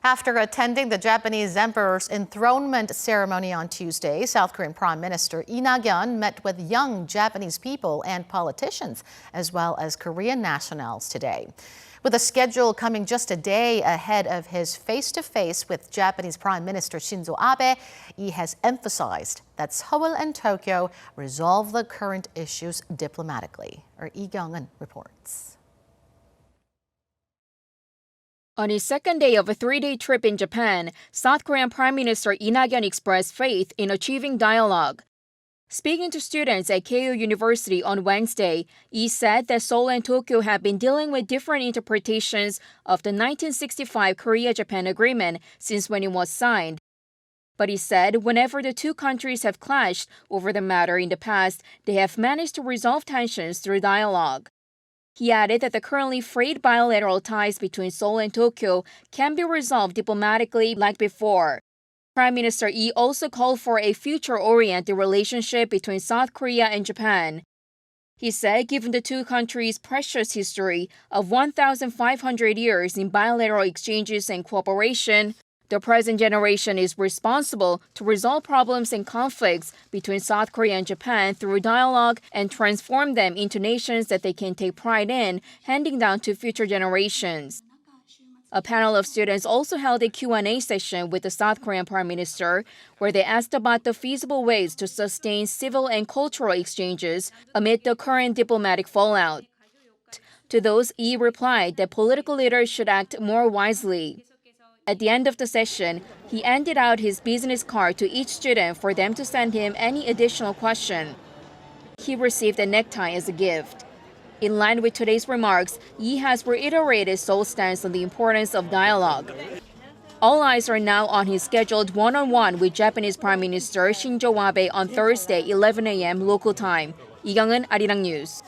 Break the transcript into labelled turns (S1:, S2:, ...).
S1: After attending the Japanese emperor's enthronement ceremony on Tuesday, South Korean Prime Minister Nak-yon met with young Japanese people and politicians, as well as Korean nationals today. With a schedule coming just a day ahead of his face-to-face with Japanese Prime Minister Shinzo Abe, he has emphasized that Seoul and Tokyo resolve the current issues diplomatically. Our Kyung-eun reports.
S2: On his second day of a three-day trip in Japan, South Korean Prime Minister Nak-yon expressed faith in achieving dialogue. Speaking to students at Keio University on Wednesday, Lee said that Seoul and Tokyo have been dealing with different interpretations of the 1965 Korea-Japan agreement since when it was signed. But he said whenever the two countries have clashed over the matter in the past, they have managed to resolve tensions through dialogue. He added that the currently frayed bilateral ties between Seoul and Tokyo can be resolved diplomatically like before. Prime Minister Lee also called for a future-oriented relationship between South Korea and Japan. He said given the two countries' precious history of 1,500 years in bilateral exchanges and cooperation, the present generation is responsible to resolve problems and conflicts between South Korea and Japan through dialogue and transform them into nations that they can take pride in, handing down to future generations. A panel of students also held a Q&A session with the South Korean Prime Minister, where they asked about the feasible ways to sustain civil and cultural exchanges amid the current diplomatic fallout. To those, Lee replied that political leaders should act more wisely. At the end of the session, he handed out his business card to each student for them to send him any additional question. He received a necktie as a gift. In line with today's remarks, Lee has reiterated Seoul's stance on the importance of dialogue. All eyes are now on his scheduled one-on-one with Japanese Prime Minister Shinzo Abe on Thursday, 11 a.m. local time. Kyung-eun, Arirang News.